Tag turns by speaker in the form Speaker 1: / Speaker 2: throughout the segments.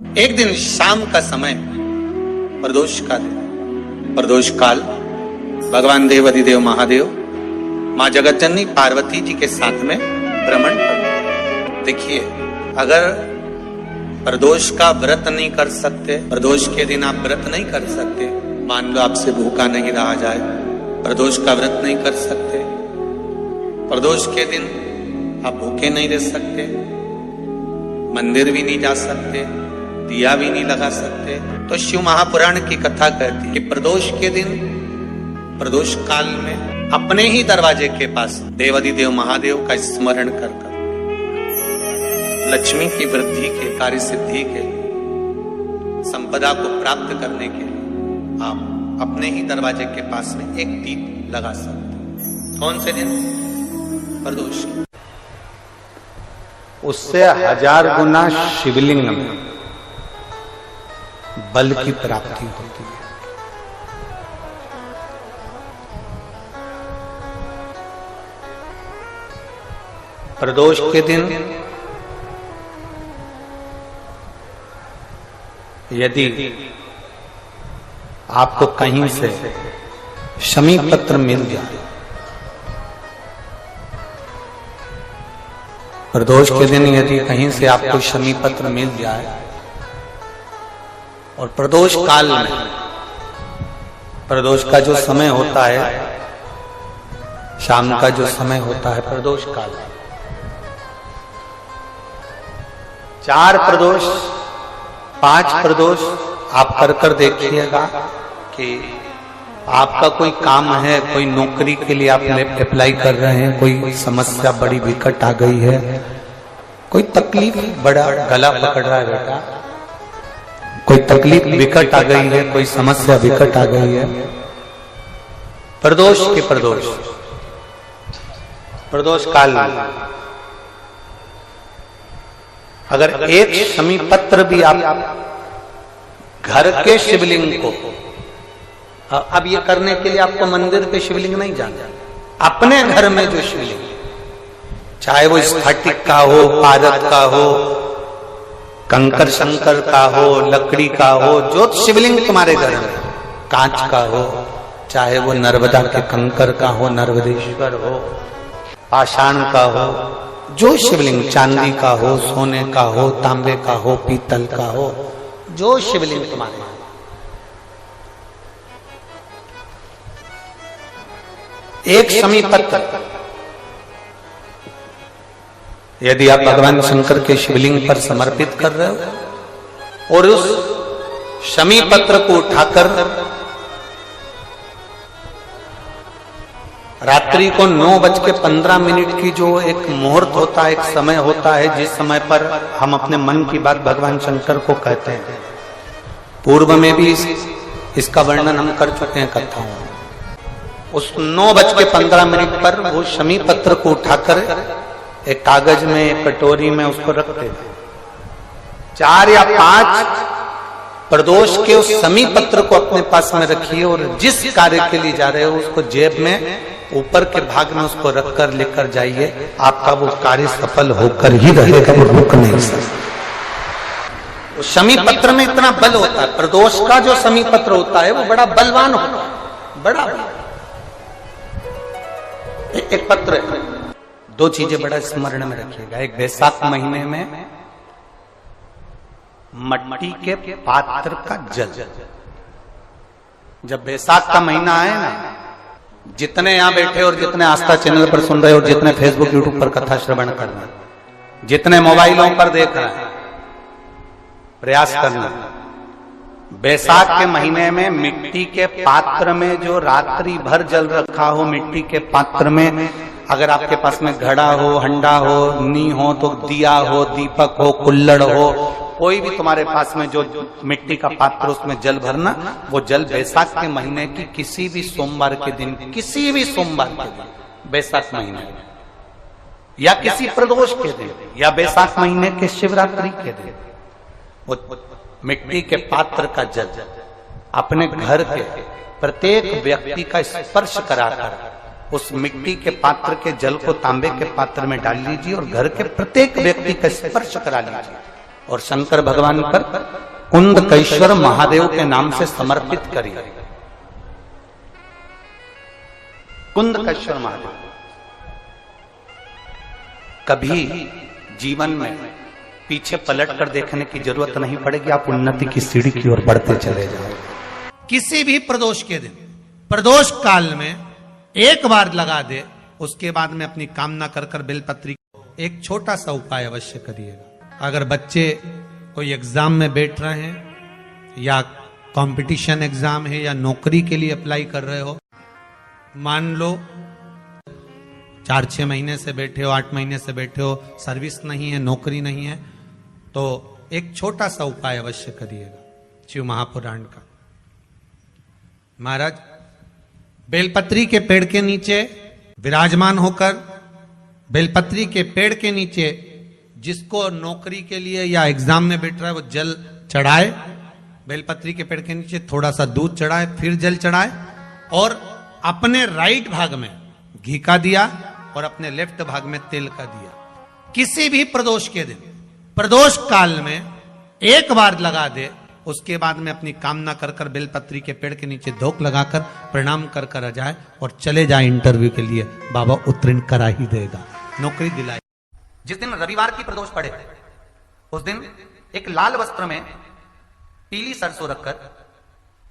Speaker 1: एक दिन शाम का समय, प्रदोष का दिन, प्रदोष काल, भगवान देव अधिदेव महादेव माँ जगतजननी पार्वती जी के साथ में भ्रमण कर। देखिए, अगर प्रदोष का व्रत नहीं कर सकते, प्रदोष के दिन आप व्रत नहीं कर सकते, मान लो आपसे भूखा नहीं रहा जाए, प्रदोष का व्रत नहीं कर सकते, प्रदोष के दिन आप भूखे नहीं रह सकते, मंदिर भी नहीं जा सकते, दिया भी नहीं लगा सकते, तो शिव महापुराण की कथा कहती है कि प्रदोष के दिन, प्रदोष काल में अपने ही दरवाजे के पास देवाधिदेव महादेव का स्मरण कर लक्ष्मी की वृद्धि के, कार्य सिद्धि के, संपदा को प्राप्त करने के लिए आप अपने ही दरवाजे के पास में एक दीप लगा सकते। कौन से दिन? प्रदोष।
Speaker 2: उससे 1000 गुना शिवलिंग में बल की प्राप्ति होती है। प्रदोष के दिन यदि आपको कहीं से शमी पत्र मिल जाए, प्रदोष के दिन यदि कहीं से आपको शमी पत्र मिल जाए और प्रदोष काल में, प्रदोष का जो समय होता है, शाम का जो समय होता है प्रदोष काल, 4 प्रदोष 5 प्रदोष आप कर देखिएगा कि आपका कोई काम है, कोई नौकरी के लिए आप अप्लाई कर रहे हैं, कोई समस्या बड़ी विकट आ गई है, कोई तकलीफ, बड़ा गला पकड़ रहा है बेटा, कोई तकलीफ विकट आ गई है, कोई समस्या विकट आ गई है, प्रदोष के प्रदोष काल में अगर एक शमी पत्र भी आप घर के शिवलिंग को, अब ये करने के लिए आपको मंदिर के शिवलिंग नहीं जाना, अपने घर में जो शिवलिंग, चाहे वो स्फटिक का हो, पारद का हो, कंकर शंकर का हो, लकड़ी का हो, जो शिवलिंग तुम्हारे घर में, कांच का हो, चाहे वो नर्मदा के कंकर का हो, नर्मदेश्वर हो, पाषाण का हो, जो शिवलिंग, चांदी का हो, सोने का हो, तांबे का हो, पीतल का हो, जो शिवलिंग तुम्हारे, एक शमी पत्र यदि आप भगवान शंकर के शिवलिंग पर समर्पित कर रहे हो और उस शमी पत्र को उठाकर रात्रि को 9:15 की जो एक मुहूर्त होता है, एक समय होता है, जिस समय पर हम अपने मन की बात भगवान शंकर को कहते हैं, पूर्व में भी इसका वर्णन हम कर चुके हैं कथाओं में। उस 9:15 पर वो शमी पत्र को उठाकर एक कागज में, एक कटोरी में उसको रखते थे। 4 या 5 प्रदोष के उस शमी पत्र को अपने पास में रखिए और जिस कार्य के लिए जा रहे हो उसको जेब में ऊपर के भाग में उसको रखकर लेकर जाइए, आपका वो कार्य सफल होकर ही रहेगा, वो रुक नहीं सकता। शमी पत्र में इतना बल होता है, प्रदोष का जो शमी पत्र होता है वो बड़ा बलवान होता है, बड़ा एक पत्र है। 2 चीजें बड़ा स्मरण में रखिएगा। एक, बैसाख महीने में मट्टी के पात्र का जल, जब बैसाख का महीना आए ना, जितने यहां बैठे और जितने आस्था चैनल पर सुन रहे और जितने फेसबुक यूट्यूब पर कथा श्रवण कर रहे, जितने मोबाइलों पर देख रहे हैं, प्रयास करना, बैसाख के महीने में मिट्टी के पात्र में जो रात्रि भर जल रखा हो, मिट्टी के पात्र में, अगर आपके पास में घड़ा हो, हंडा हो, नी हो, तो दिया हो, दीपक हो, कुल्लड़ हो, कोई भी तुम्हारे पास में जो मिट्टी का पात्र, उसमें जल भरना। वो जल बैसाख के महीने की किसी भी सोमवार के दिन, किसी भी सोमवार के दिन, बैसाख महीने में, या किसी प्रदोष के दिन, या बैसाख महीने के शिवरात्रि के दिन, वो मिट्टी के पात्र का जल अपने घर के प्रत्येक व्यक्ति का स्पर्श कराकर उस मिट्टी के पात्र के जल को तांबे के पात्र में डाल लीजिए और घर के प्रत्येक व्यक्ति का स्पर्श करा लीजिए। और शंकर भगवान पर कुंदकेश्वर महादेव के नाम से समर्पित करिए। कुंदकेश्वर महादेव। कभी जीवन में पीछे पलट कर देखने की जरूरत नहीं पड़ेगी, आप उन्नति की सीढ़ी की ओर बढ़ते चले जाओ।
Speaker 3: किसी भी प्रदोष के दिन, प्रदोष काल में एक बार लगा दे, उसके बाद में अपनी कामना कर कर बेलपत्री। एक छोटा सा उपाय अवश्य करिएगा। अगर बच्चे कोई एग्जाम में बैठ रहे हैं या कंपटीशन एग्जाम है या नौकरी के लिए अप्लाई कर रहे हो, मान लो 4-6 महीने से बैठे हो, 8 महीने से बैठे हो, सर्विस नहीं है, नौकरी नहीं है, तो एक छोटा सा उपाय अवश्य करिएगा शिव महापुराण का। महाराज बेलपत्री के पेड़ के नीचे विराजमान होकर, बेलपत्री के पेड़ के नीचे जिसको नौकरी के लिए या एग्जाम में बैठ रहा है वो जल चढ़ाए, बेलपत्री के पेड़ के नीचे थोड़ा सा दूध चढ़ाए, फिर जल चढ़ाए और अपने राइट भाग में घी का दिया और अपने लेफ्ट भाग में तेल का दिया। किसी भी प्रदोष के दिन, प्रदोष काल में एक बार लगा दे, उसके बाद में अपनी कामना कर कर बेलपत्री के पेड़ के नीचे धोख लगाकर प्रणाम कर कर आ जाए और चले जाए इंटरव्यू के लिए, बाबा उत्तीर्ण करा ही देगा, नौकरी दिलाई।
Speaker 2: जिस दिन रविवार की प्रदोष पड़े उस दिन एक लाल वस्त्र में पीली सरसों रखकर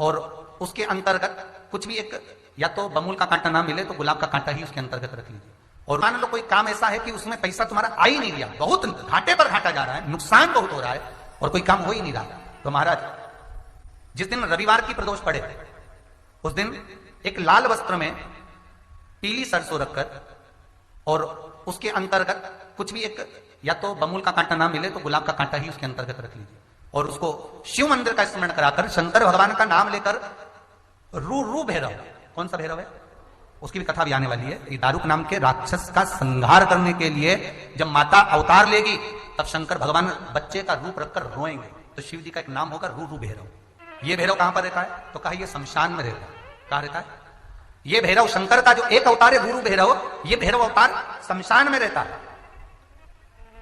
Speaker 2: और उसके अंतर्गत कुछ भी एक, या तो बमूल का कांटा ना मिले तो गुलाब का कांटा ही उसके अंतर्गत रख लीजिए। और मान लो कोई काम ऐसा है कि उसमें पैसा तुम्हारा आ ही नहीं रहा, बहुत घाटे पर घाटा जा रहा है, नुकसान बहुत हो रहा है और कोई काम हो ही नहीं रहा, तो महाराज जिस दिन रविवार की प्रदोष पड़े उस दिन एक लाल वस्त्र में पीली सरसों रखकर और उसके अंतर्गत कुछ भी एक, या तो बमूल का कांटा ना मिले तो गुलाब का कांटा ही उसके अंतर्गत रख लीजिए और उसको शिव मंदिर का स्मरण कराकर शंकर भगवान का नाम लेकर रू भैरव, कौन सा भैरव है उसकी भी कथा भी आने वाली है। ये दारुक नाम के राक्षस का संहार करने के लिए जब माता अवतार लेगी तब शंकर भगवान बच्चे का रूप रखकर रोएंगे, तो शिव जी का एक नाम होगा रू भैरव। ये भैरव कहां पर रहता है, तो कहा ये शमशान में रहता है। कहां रहता है ये भैरव? शंकर का जो एक अवतार है रू भैरव, ये भैरव अवतार शमशान में रहता है।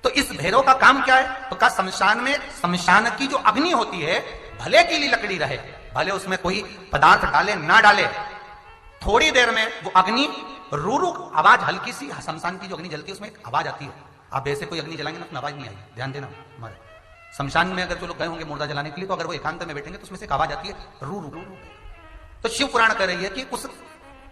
Speaker 2: तो इस भैरव का काम क्या है, तो कहा शमशान में, शमशान की जो अग्नि होती है भले की ली लकड़ी रहे, भले उसमें कोई पदार्थ डाले ना डाले, थोड़ी देर में वो अग्नि रू आवाज, हल्की सी शमशान की जो अग्नि जलती है उसमें एक आवाज आती है। आप ऐसे कोई अग्नि जलाएंगे ना उसमें आवाज नहीं आएगी, ध्यान देना। हमारे शमशान में अगर जो लोग गए होंगे मुर्दा जलाने के लिए, तो अगर वो एकांत में बैठेंगे तो उसमें से एक आवाज आती है रू रू। तो शिव पुराण कह रही है कि उस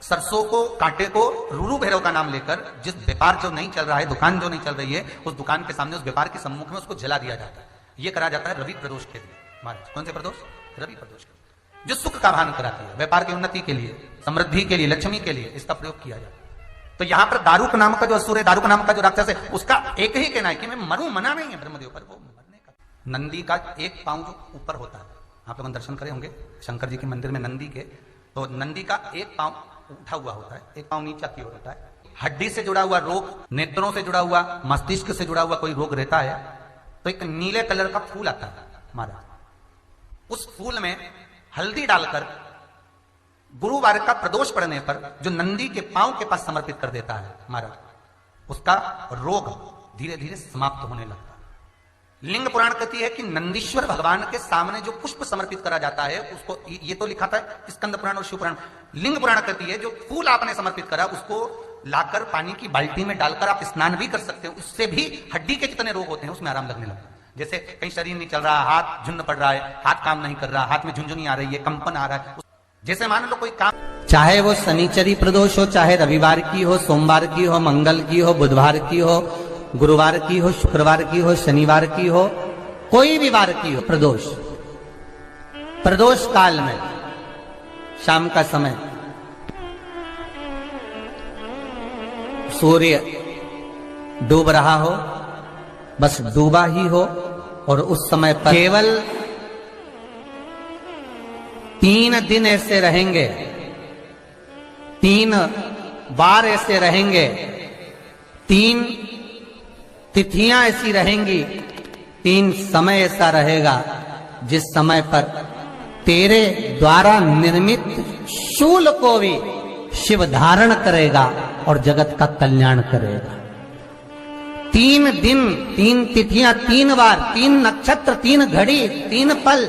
Speaker 2: सरसों को, कांटे को रू भैरव का नाम लेकर जिस व्यापार जो नहीं चल रहा है, दुकान जो नहीं चल रही है, उस दुकान के सामने, उस व्यापार के सम्मुख में उसको जला दिया जाता है। यह करा जाता है रवि प्रदोष के दिन। महाराज कौन से प्रदोष? रवि प्रदोष के, जो सुख का भान कराती है, व्यापार की उन्नति के लिए, समृद्धि के लिए, लक्ष्मी के लिए इसका प्रयोग किया जाता है। तो यहां पर दारुक नाम का जो असुर है, दारुक नाम का जो राक्षस है, उसका एक ही कहना है कि मैं मरूं, मना नहीं है ब्रह्मदेव पर, वो मरने का। नंदी का एक पांव जो ऊपर होता है, आप लोग दर्शन करे होंगे शंकर जी के मंदिर में नंदी के, तो नंदी का एक पांव उठा हुआ होता है, एक पांव नीचा की ओर होता है। हड्डी से जुड़ा हुआ रोग, नेत्रों से जुड़ा हुआ, मस्तिष्क से जुड़ा हुआ कोई रोग रहता है, तो एक नीले कलर का फूल आता है महाराज, उस फूल में हल्दी डालकर गुरुवार का प्रदोष पड़ने पर जो नंदी के पांव के पास समर्पित कर देता है महाराज, उसका रोग धीरे धीरे समाप्त होने लगता है। लिंग पुराण कहती है कि नंदीश्वर भगवान के सामने जो पुष्प समर्पित करा जाता है उसको, ये तो लिखा था स्कंद पुराण और शिव पुराण, लिंग पुराण कहती है जो फूल आपने समर्पित करा उसको लाकर पानी की बाल्टी में डालकर आप स्नान भी कर सकते हो, उससे भी हड्डी के जितने रोग होते हैं उसमें आराम लगने लगता है। जैसे कहीं शरीर नहीं चल रहा, हाथ झुन्न पड़ रहा है, हाथ काम नहीं कर रहा, हाथ में झुंझुनी आ रही है, कंपन आ रहा है, जैसे मान लो कोई काम,
Speaker 4: चाहे वो शनिचरी प्रदोष हो, चाहे रविवार की हो, सोमवार की हो, मंगल की हो, बुधवार की हो, गुरुवार की हो, शुक्रवार की हो, शनिवार की हो, कोई भी वार की हो, प्रदोष, प्रदोष काल में शाम का समय सूर्य डूब रहा हो, बस डूबा ही हो, और उस समय पर केवल 3 दिन ऐसे रहेंगे, 3 बार ऐसे रहेंगे, 3 तिथियां ऐसी रहेंगी, 3 समय ऐसा रहेगा जिस समय पर तेरे द्वारा निर्मित शूल को भी शिव धारण करेगा और जगत का कल्याण करेगा। 3 दिन 3 तिथियां 3 बार 3 नक्षत्र 3 घड़ी 3 पल,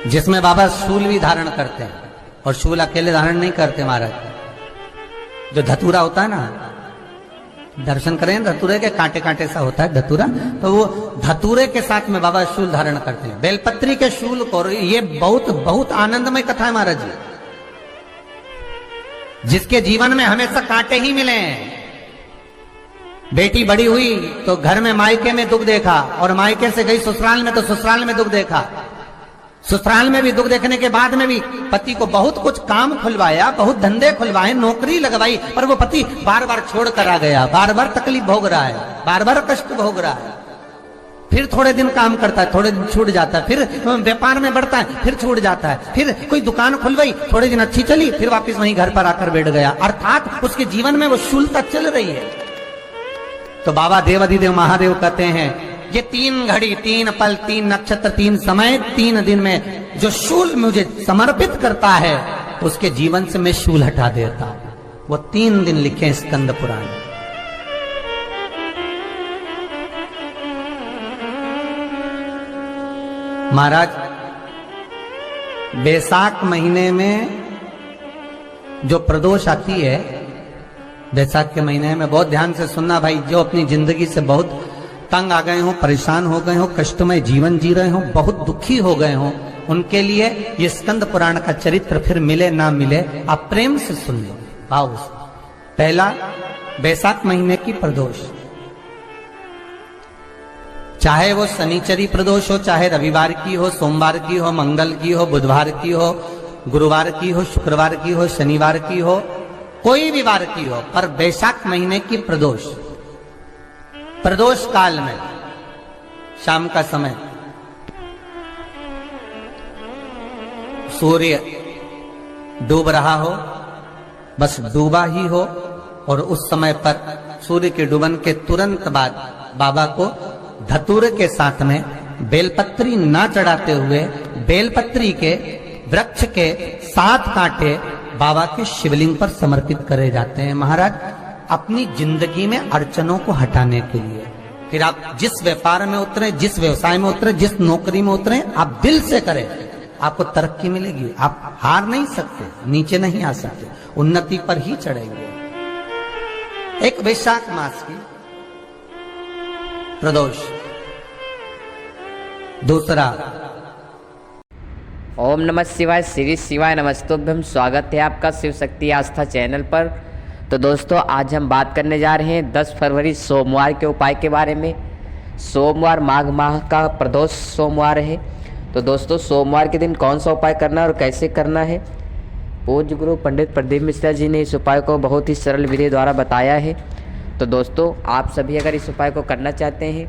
Speaker 4: जिसमें बाबा शूल भी धारण करते हैं, और शूल अकेले धारण नहीं करते महाराज। जो धतूरा होता है ना, दर्शन करें धतूरे के, कांटे कांटे सा होता है धतूरा, तो वो धतूरे के साथ में बाबा शूल धारण करते हैं, बेलपत्री के शूल को। ये बहुत बहुत आनंदमय कथा है महाराज जी, जिसके जीवन में हमेशा कांटे ही मिले हैं। बेटी बड़ी हुई तो घर में मायके में दुख देखा, और मायके से गई ससुराल में तो ससुराल में दुख देखा। ससुराल में भी दुख देखने के बाद में भी पति को बहुत कुछ काम खुलवाया, बहुत धंधे खुलवाए, नौकरी लगवाई, पर वो पति बार बार छोड़ कर आ गया, बार बार तकलीफ भोग रहा है, बार बार कष्ट भोग रहा है। फिर थोड़े दिन काम करता है, थोड़े दिन छूट जाता है, फिर व्यापार में बढ़ता है, फिर छूट जाता है, फिर कोई दुकान खुलवाई, थोड़े दिन अच्छी चली, फिर वापस वहीं घर पर आकर बैठ गया। अर्थात उसके जीवन में वो शूलता चल रही है। तो बाबा देवाधिदेव महादेव कहते हैं, ये 3 घड़ी 3 पल 3 नक्षत्र 3 समय 3 दिन में जो शूल मुझे समर्पित करता है, उसके जीवन से मैं शूल हटा देता हूं। वो 3 दिन लिखे स्कंद पुराण। महाराज, बैसाख महीने में जो प्रदोष आती है, बैसाख के महीने में बहुत ध्यान से सुनना भाई, जो अपनी जिंदगी से बहुत तंग आ गए हो, परेशान हो गए हो, कष्टमय जीवन जी रहे हो, बहुत दुखी हो गए हो, उनके लिए ये स्कंद पुराण का चरित्र फिर मिले ना मिले, आप प्रेम से सुन लो भाव से। पहला, बैसाख महीने की प्रदोष, चाहे वो शनिचरी प्रदोष हो, चाहे रविवार की हो, सोमवार की हो, मंगल की हो, बुधवार की हो, गुरुवार की हो, शुक्रवार की हो, शनिवार की हो, कोई भी वार की हो, पर बैसाख महीने की प्रदोष, प्रदोष काल में शाम का समय सूर्य डूब रहा हो, बस डूबा ही हो, और उस समय पर सूर्य के डूबन के तुरंत बाद बाबा को धतूरे के साथ में बेलपत्री ना चढ़ाते हुए, बेलपत्री के वृक्ष के 7 कांटे बाबा के शिवलिंग पर समर्पित करे जाते हैं महाराज, अपनी जिंदगी में अड़चनों को हटाने के लिए। फिर आप जिस व्यापार में उतरे, जिस व्यवसाय में उतरे, जिस नौकरी में उतरे, आप दिल से करें, आपको तरक्की मिलेगी। आप हार नहीं सकते, नीचे नहीं आ सकते, उन्नति पर ही चढ़ेंगे। एक वैशाख मास की प्रदोष। दूसरा,
Speaker 5: ओम नमः शिवाय, श्री शिवाय नमस्तुभ्यम। स्वागत है आपका शिव शक्ति आस्था चैनल पर। तो दोस्तों, आज हम बात करने जा रहे हैं 10 फरवरी सोमवार के उपाय के बारे में। सोमवार माघ माह का प्रदोष सोमवार है। तो दोस्तों, सोमवार के दिन कौन सा उपाय करना है और कैसे करना है, पूज्य गुरु पंडित प्रदीप मिश्रा जी ने इस उपाय को बहुत ही सरल विधि द्वारा बताया है। तो दोस्तों, आप सभी अगर इस उपाय को करना चाहते हैं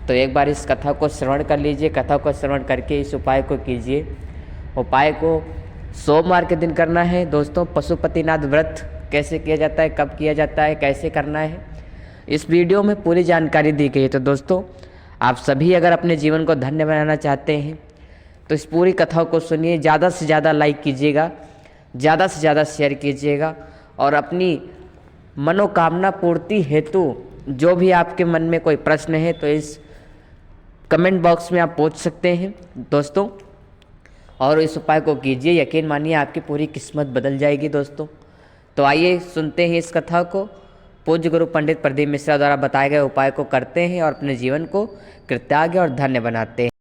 Speaker 5: तो एक बार इस कथा को श्रवण कर लीजिए। कथा को श्रवण करके इस उपाय को कीजिए। उपाय को सोमवार के दिन करना है। दोस्तों, पशुपतिनाथ व्रत कैसे किया जाता है, कब किया जाता है, कैसे करना है, इस वीडियो में पूरी जानकारी दी गई है। तो दोस्तों, आप सभी अगर अपने जीवन को धन्य बनाना चाहते हैं तो इस पूरी कथा को सुनिए, ज़्यादा से ज़्यादा लाइक कीजिएगा, ज़्यादा से ज़्यादा शेयर कीजिएगा, और अपनी मनोकामना पूर्ति हेतु जो भी आपके मन में कोई प्रश्न है तो इस कमेंट बॉक्स में आप पूछ सकते हैं दोस्तों, और इस उपाय को कीजिए। यकीन मानिए आपकी पूरी किस्मत बदल जाएगी दोस्तों। तो आइए सुनते हैं इस कथा को। पूज्य गुरु पंडित प्रदीप मिश्रा द्वारा बताए गए उपाय को करते हैं और अपने जीवन को कृतज्ञ और धन्य बनाते हैं।